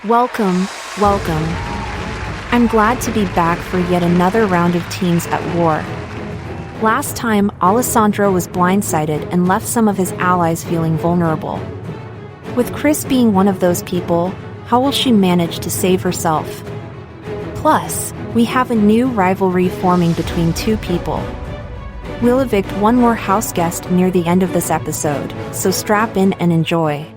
Welcome, welcome. I'm glad to be back for yet another round of teams at war. Last time, Alessandro was blindsided and left some of his allies feeling vulnerable. With Chris being one of those people, how will she manage to save herself? Plus, we have a new rivalry forming between two people. We'll evict one more house guest near the end of this episode, so strap in and enjoy.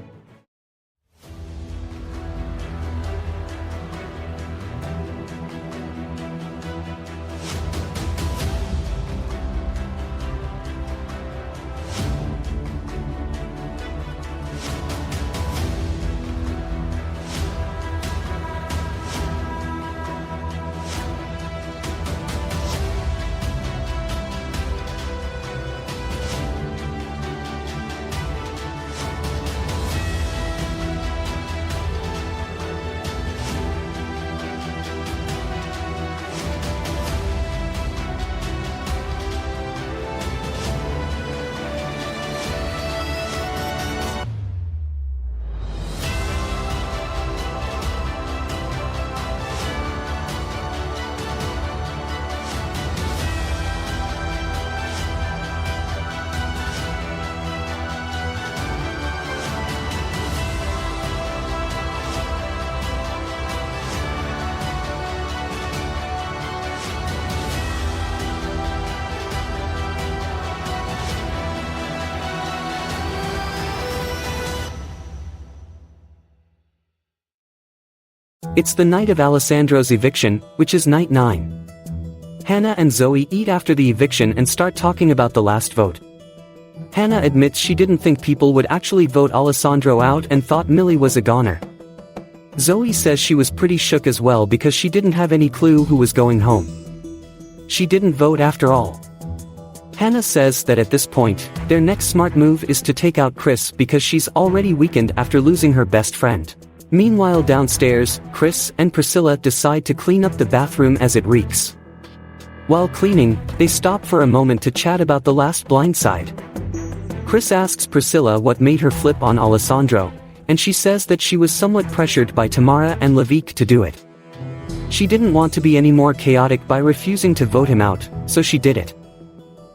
It's the night of Alessandro's eviction, which is night 9. Hannah and Zoe eat after the eviction and start talking about the last vote. Hannah admits she didn't think people would actually vote Alessandro out and thought Millie was a goner. Zoe says she was pretty shook as well because she didn't have any clue who was going home. She didn't vote after all. Hannah says that at this point, their next smart move is to take out Chris because she's already weakened after losing her best friend. Meanwhile downstairs, Chris and Priscilla decide to clean up the bathroom as it reeks. While cleaning, they stop for a moment to chat about the last blindside. Chris asks Priscilla what made her flip on Alessandro, and she says that she was somewhat pressured by Tamara and Levique to do it. She didn't want to be any more chaotic by refusing to vote him out, so she did it.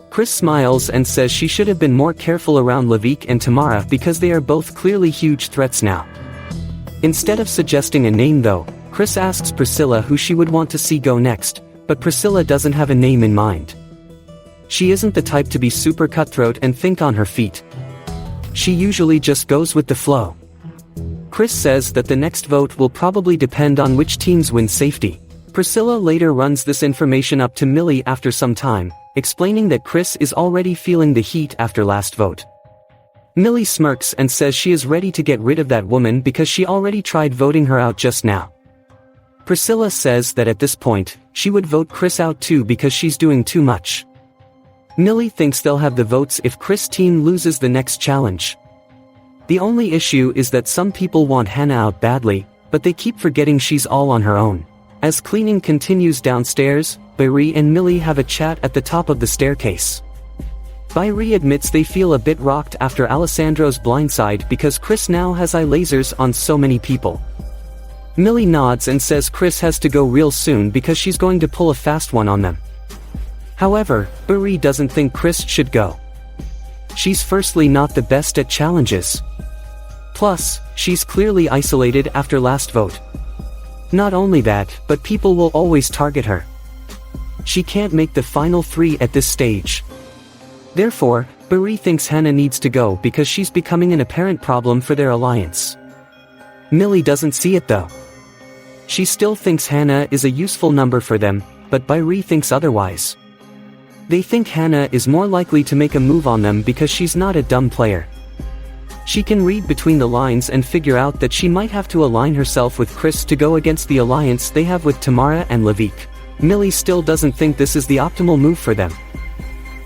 Chris smiles and says she should have been more careful around Levique and Tamara because they are both clearly huge threats now. Instead of suggesting a name though, Chris asks Priscilla who she would want to see go next, but Priscilla doesn't have a name in mind. She isn't the type to be super cutthroat and think on her feet. She usually just goes with the flow. Chris says that the next vote will probably depend on which teams win safety. Priscilla later runs this information up to Millie after some time, explaining that Chris is already feeling the heat after last vote. Millie smirks and says she is ready to get rid of that woman because she already tried voting her out just now. Priscilla says that at this point, she would vote Chris out too because she's doing too much. Millie thinks they'll have the votes if Chris' team loses the next challenge. The only issue is that some people want Hannah out badly, but they keep forgetting she's all on her own. As cleaning continues downstairs, Bayri and Millie have a chat at the top of the staircase. Bayri admits they feel a bit rocked after Alessandro's blindside because Chris now has eye lasers on so many people. Millie nods and says Chris has to go real soon because she's going to pull a fast one on them. However, Bayri doesn't think Chris should go. She's firstly not the best at challenges. Plus, she's clearly isolated after last vote. Not only that, but people will always target her. She can't make the final 3 at this stage. Therefore, Bayri thinks Hannah needs to go because she's becoming an apparent problem for their alliance. Millie doesn't see it though. She still thinks Hannah is a useful number for them, but Bayri thinks otherwise. They think Hannah is more likely to make a move on them because she's not a dumb player. She can read between the lines and figure out that she might have to align herself with Chris to go against the alliance they have with Tamara and Levique. Millie still doesn't think this is the optimal move for them.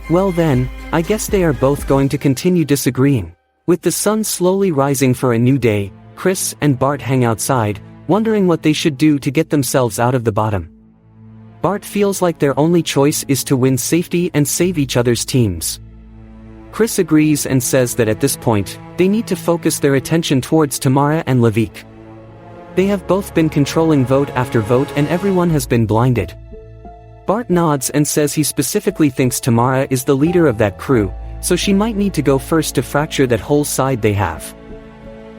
Well then, I guess they are both going to continue disagreeing. With the sun slowly rising for a new day, Chris and Bart hang outside, wondering what they should do to get themselves out of the bottom. Bart feels like their only choice is to win safety and save each other's teams. Chris agrees and says that at this point, they need to focus their attention towards Tamara and Levique. They have both been controlling vote after vote and everyone has been blinded. Bart nods and says he specifically thinks Tamara is the leader of that crew, so she might need to go first to fracture that whole side they have.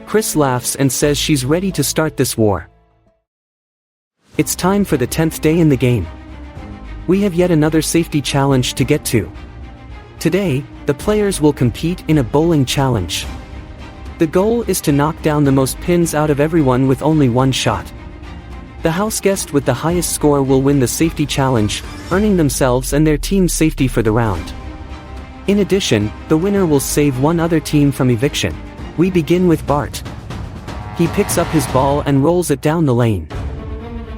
Chris laughs and says she's ready to start this war. It's time for the 10th day in the game. We have yet another safety challenge to get to. Today, the players will compete in a bowling challenge. The goal is to knock down the most pins out of everyone with only one shot. The house guest with the highest score will win the safety challenge, earning themselves and their team safety for the round. In addition, the winner will save one other team from eviction. We begin with Bart. He picks up his ball and rolls it down the lane.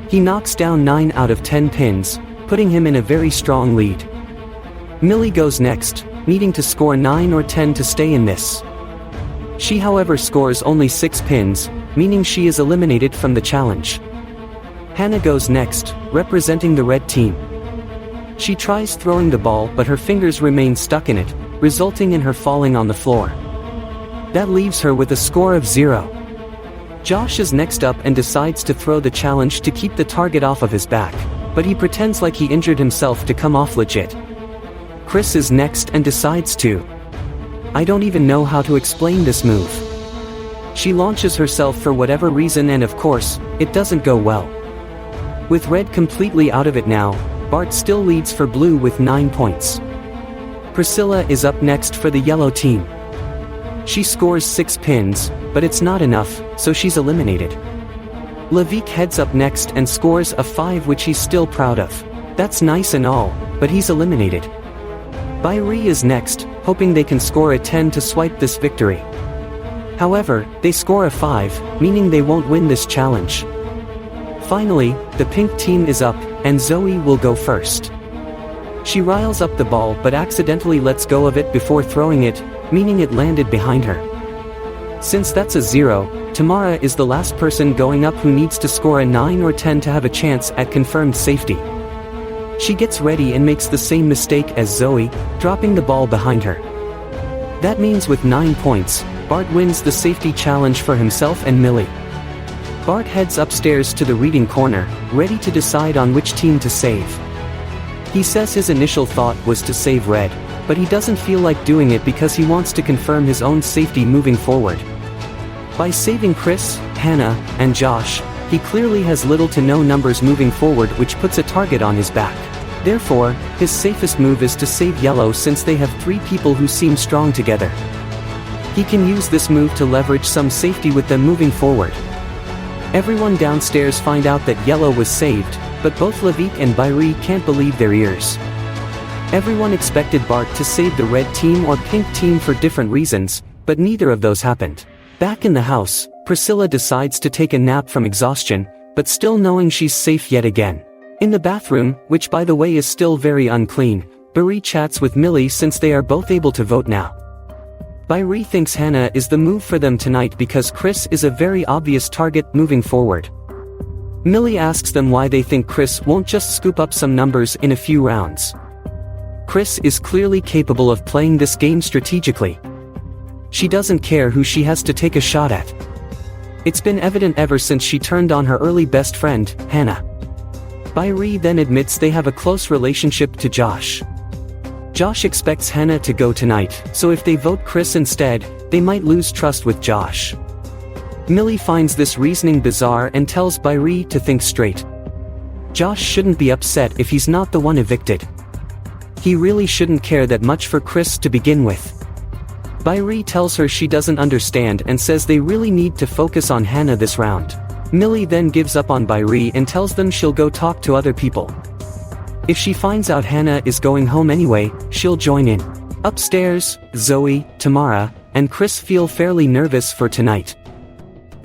He knocks down 9 out of 10 pins, putting him in a very strong lead. Millie goes next, needing to score 9 or 10 to stay in this. She however scores only 6 pins, meaning she is eliminated from the challenge. Hannah goes next, representing the red team. She tries throwing the ball but her fingers remain stuck in it, resulting in her falling on the floor. That leaves her with a score of 0. Josh is next up and decides to throw the challenge to keep the target off of his back, but he pretends like he injured himself to come off legit. Chris is next and decides to. I don't even know how to explain this move. She launches herself for whatever reason and of course, it doesn't go well. With red completely out of it now, Bart still leads for blue with 9 points. Priscilla is up next for the yellow team. She scores 6 pins, but it's not enough, so she's eliminated. Levique heads up next and scores a 5 which he's still proud of. That's nice and all, but he's eliminated. Bairi is next, hoping they can score a 10 to swipe this victory. However, they score a 5, meaning they won't win this challenge. Finally, the pink team is up, and Zoe will go first. She riles up the ball but accidentally lets go of it before throwing it, meaning it landed behind her. Since that's a 0, Tamara is the last person going up who needs to score a 9 or 10 to have a chance at confirmed safety. She gets ready and makes the same mistake as Zoe, dropping the ball behind her. That means with 9 points, Bart wins the safety challenge for himself and Millie. Bart heads upstairs to the reading corner, ready to decide on which team to save. He says his initial thought was to save red, but he doesn't feel like doing it because he wants to confirm his own safety moving forward. By saving Chris, Hannah, and Josh, he clearly has little to no numbers moving forward which puts a target on his back. Therefore, his safest move is to save yellow since they have 3 people who seem strong together. He can use this move to leverage some safety with them moving forward. Everyone downstairs find out that yellow was saved, but both Levique and Bairi can't believe their ears. Everyone expected Bart to save the red team or pink team for different reasons, but neither of those happened. Back in the house, Priscilla decides to take a nap from exhaustion, but still knowing she's safe yet again. In the bathroom, which by the way is still very unclean, Bairi chats with Millie since they are both able to vote now. Bairi thinks Hannah is the move for them tonight because Chris is a very obvious target moving forward. Millie asks them why they think Chris won't just scoop up some numbers in a few rounds. Chris is clearly capable of playing this game strategically. She doesn't care who she has to take a shot at. It's been evident ever since she turned on her early best friend, Hannah. Bairi then admits they have a close relationship to Josh. Josh expects Hannah to go tonight, so if they vote Chris instead, they might lose trust with Josh. Millie finds this reasoning bizarre and tells Bairi to think straight. Josh shouldn't be upset if he's not the one evicted. He really shouldn't care that much for Chris to begin with. Bairi tells her she doesn't understand and says they really need to focus on Hannah this round. Millie then gives up on Bairi and tells them she'll go talk to other people. If she finds out Hannah is going home anyway, she'll join in. Upstairs, Zoe, Tamara, and Chris feel fairly nervous for tonight.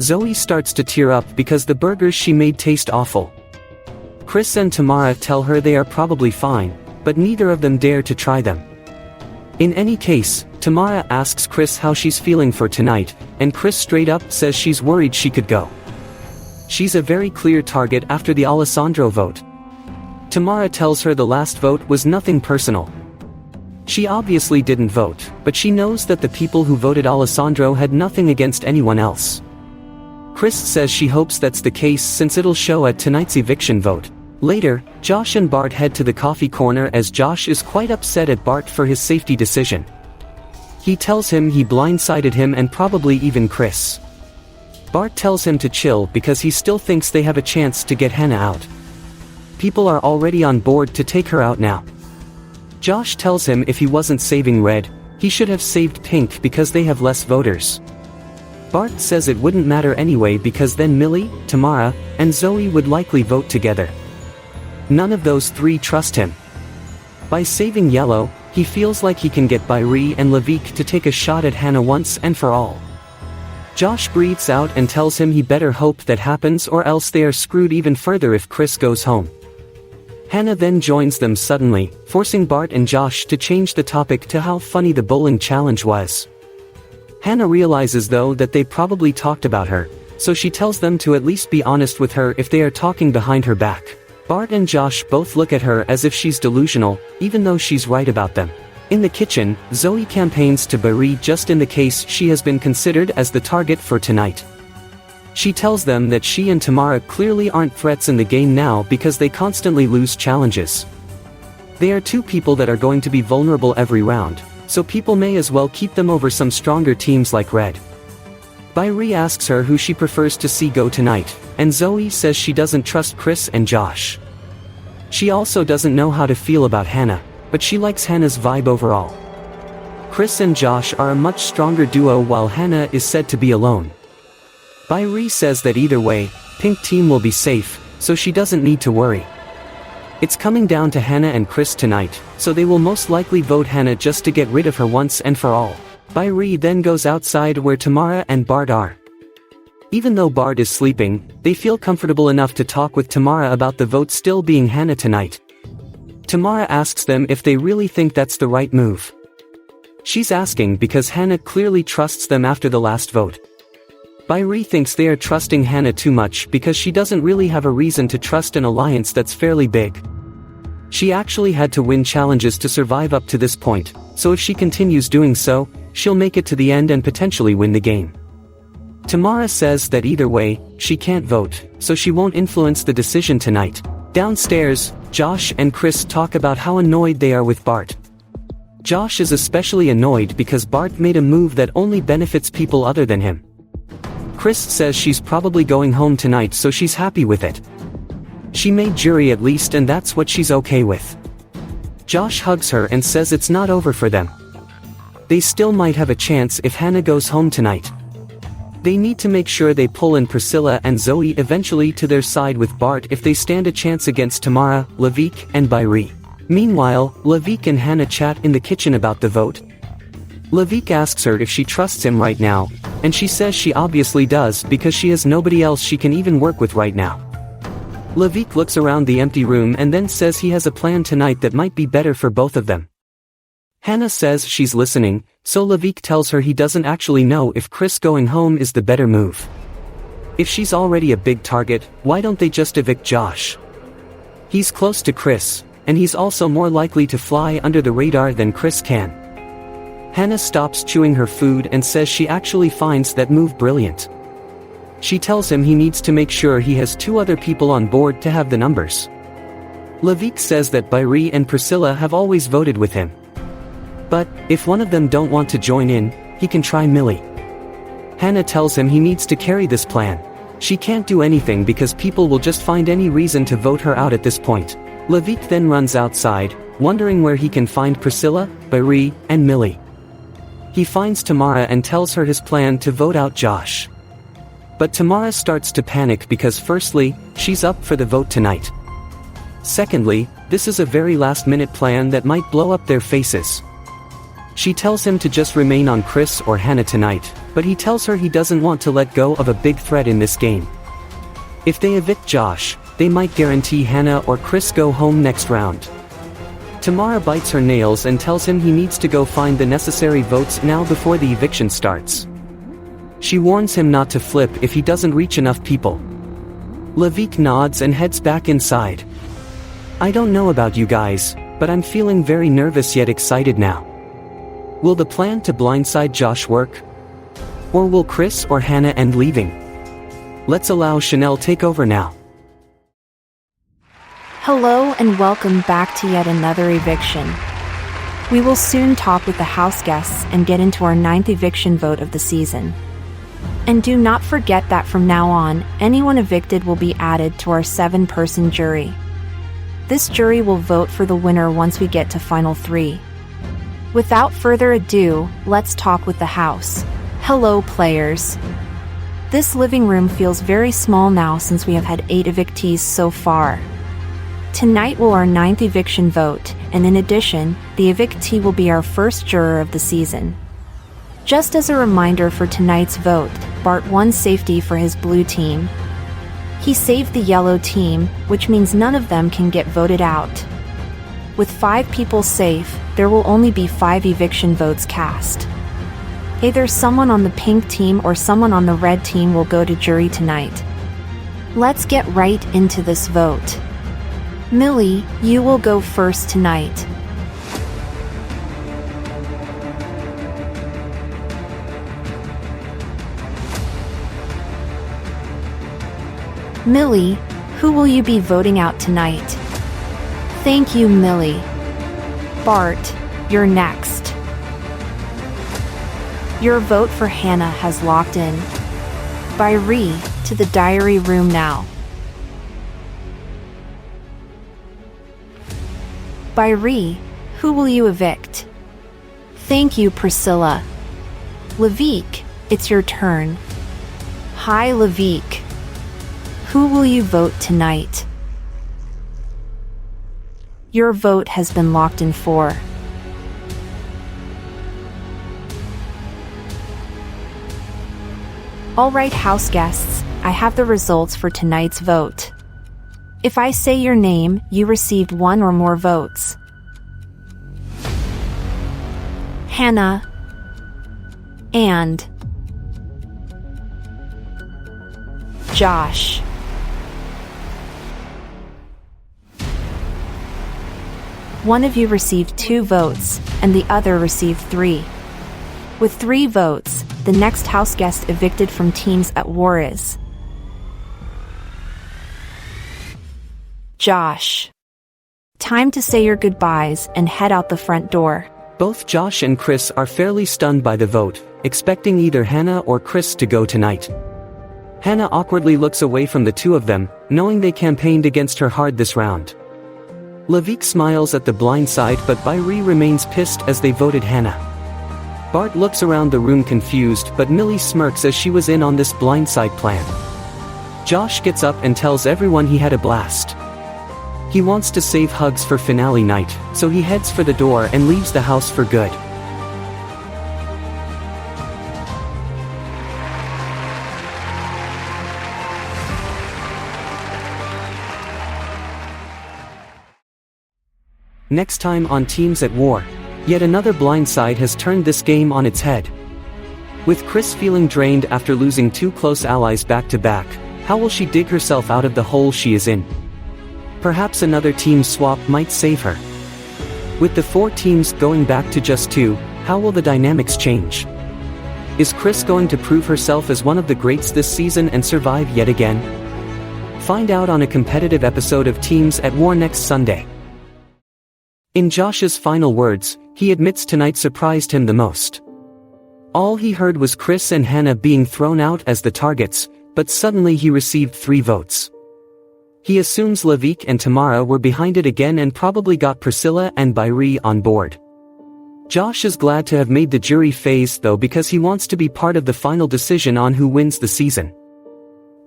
Zoe starts to tear up because the burgers she made taste awful. Chris and Tamara tell her they are probably fine, but neither of them dare to try them. In any case, Tamara asks Chris how she's feeling for tonight, and Chris straight up says she's worried she could go. She's a very clear target after the Alessandro vote. Tamara tells her the last vote was nothing personal. She obviously didn't vote, but she knows that the people who voted Alessandro had nothing against anyone else. Chris says she hopes that's the case since it'll show at tonight's eviction vote. Later, Josh and Bart head to the coffee corner as Josh is quite upset at Bart for his safety decision. He tells him he blindsided him and probably even Chris. Bart tells him to chill because he still thinks they have a chance to get Hannah out. People are already on board to take her out now. Josh tells him if he wasn't saving Red, he should have saved Pink because they have less voters. Bart says it wouldn't matter anyway because then Millie, Tamara, and Zoe would likely vote together. None of those three trust him. By saving Yellow, he feels like he can get Byrie and Levique to take a shot at Hannah once and for all. Josh breathes out and tells him he better hope that happens or else they are screwed even further if Chris goes home. Hannah then joins them suddenly, forcing Bart and Josh to change the topic to how funny the bowling challenge was. Hannah realizes though that they probably talked about her, so she tells them to at least be honest with her if they are talking behind her back. Bart and Josh both look at her as if she's delusional, even though she's right about them. In the kitchen, Zoe campaigns to Byrie just in the case she has been considered as the target for tonight. She tells them that she and Tamara clearly aren't threats in the game now because they constantly lose challenges. They are two people that are going to be vulnerable every round, so people may as well keep them over some stronger teams like Red. Byrie asks her who she prefers to see go tonight, and Zoe says she doesn't trust Chris and Josh. She also doesn't know how to feel about Hannah, but she likes Hannah's vibe overall. Chris and Josh are a much stronger duo while Hannah is said to be alone. Byrie says that either way, Pink team will be safe, so she doesn't need to worry. It's coming down to Hannah and Chris tonight, so they will most likely vote Hannah just to get rid of her once and for all. Byrie then goes outside where Tamara and Bart are. Even though Bart is sleeping, they feel comfortable enough to talk with Tamara about the vote still being Hannah tonight. Tamara asks them if they really think that's the right move. She's asking because Hannah clearly trusts them after the last vote. Byrie thinks they are trusting Hannah too much because she doesn't really have a reason to trust an alliance that's fairly big. She actually had to win challenges to survive up to this point, so if she continues doing so, she'll make it to the end and potentially win the game. Tamara says that either way, she can't vote, so she won't influence the decision tonight. Downstairs, Josh and Chris talk about how annoyed they are with Bart. Josh is especially annoyed because Bart made a move that only benefits people other than him. Chris says she's probably going home tonight so she's happy with it. She made jury at least and that's what she's okay with. Josh hugs her and says it's not over for them. They still might have a chance if Hannah goes home tonight. They need to make sure they pull in Priscilla and Zoe eventually to their side with Bart if they stand a chance against Tamara, Levique, and Byrie. Meanwhile, Levique and Hannah chat in the kitchen about the vote. Levique asks her if she trusts him right now, and she says she obviously does because she has nobody else she can even work with right now. Levique looks around the empty room and then says he has a plan tonight that might be better for both of them. Hannah says she's listening, so Levique tells her he doesn't actually know if Chris going home is the better move. If she's already a big target, why don't they just evict Josh? He's close to Chris, and he's also more likely to fly under the radar than Chris can. Hannah stops chewing her food and says she actually finds that move brilliant. She tells him he needs to make sure he has two other people on board to have the numbers. Levique says that Byrie and Priscilla have always voted with him. But, if one of them don't want to join in, he can try Millie. Hannah tells him he needs to carry this plan. She can't do anything because people will just find any reason to vote her out at this point. Levique then runs outside, wondering where he can find Priscilla, Byrie, and Millie. He finds Tamara and tells her his plan to vote out Josh. But Tamara starts to panic because firstly, she's up for the vote tonight. Secondly, this is a very last-minute plan that might blow up their faces. She tells him to just remain on Chris or Hannah tonight, but he tells her he doesn't want to let go of a big threat in this game. If they evict Josh, they might guarantee Hannah or Chris go home next round. Tamara bites her nails and tells him he needs to go find the necessary votes now before the eviction starts. She warns him not to flip if he doesn't reach enough people. Levique nods and heads back inside. I don't know about you guys, but I'm feeling very nervous yet excited now. Will the plan to blindside Josh work? Or will Chris or Hannah end leaving? Let's allow Chanel take over now. Hello and welcome back to yet another eviction. We will soon talk with the house guests and get into our 9th eviction vote of the season. And do not forget that from now on, anyone evicted will be added to our 7-person jury. This jury will vote for the winner once we get to final 3. Without further ado, let's talk with the house. Hello players. This living room feels very small now since we have had 8 evictees so far. Tonight will our 9th eviction vote, and in addition, the evictee will be our first juror of the season. Just as a reminder for tonight's vote, Bart won safety for his blue team. He saved the yellow team, which means none of them can get voted out. With 5 people safe, there will only be 5 eviction votes cast. Either someone on the pink team or someone on the red team will go to jury tonight. Let's get right into this vote. Millie, you will go first tonight. Millie, who will you be voting out tonight? Thank you, Millie. Bart, you're next. Your vote for Hannah has locked in. Byrie, to the diary room now. Byrie, who will you evict? Thank you, Priscilla. Levique, it's your turn. Hi, Levique. Who will you vote tonight? Your vote has been locked in for. Alright, house guests, I have the results for tonight's vote. If I say your name, you received 1 or more votes. Hannah and Josh. One of you received 2 votes, and the other received 3. With 3 votes, the next house guest evicted from teams at war is Josh. Time to say your goodbyes and head out the front door. Both Josh and Chris are fairly stunned by the vote, expecting either Hannah or Chris to go tonight. Hannah awkwardly looks away from the 2 of them, knowing they campaigned against her hard this round. Levique smiles at the blind side, but Byrie remains pissed as they voted Hannah. Bart looks around the room confused, but Millie smirks as she was in on this blindside plan. Josh gets up and tells everyone he had a blast. He wants to save hugs for finale night, so he heads for the door and leaves the house for good. Next time on Teams at War, yet another blindside has turned this game on its head. With Chris feeling drained after losing 2 close allies back to back, how will she dig herself out of the hole she is in? Perhaps another team swap might save her. With the 4 teams going back to just 2, how will the dynamics change? Is Chris going to prove herself as one of the greats this season and survive yet again? Find out on a competitive episode of Teams at War next Sunday. In Josh's final words, he admits tonight surprised him the most. All he heard was Chris and Hannah being thrown out as the targets, but suddenly he received 3 votes. He assumes Levique and Tamara were behind it again and probably got Priscilla and Byrie on board. Josh is glad to have made the jury phase though, because he wants to be part of the final decision on who wins the season.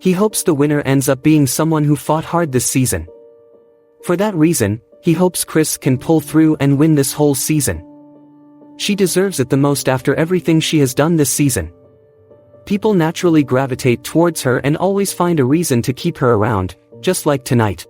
He hopes the winner ends up being someone who fought hard this season. For that reason, he hopes Chris can pull through and win this whole season. She deserves it the most after everything she has done this season. People naturally gravitate towards her and always find a reason to keep her around, just like tonight.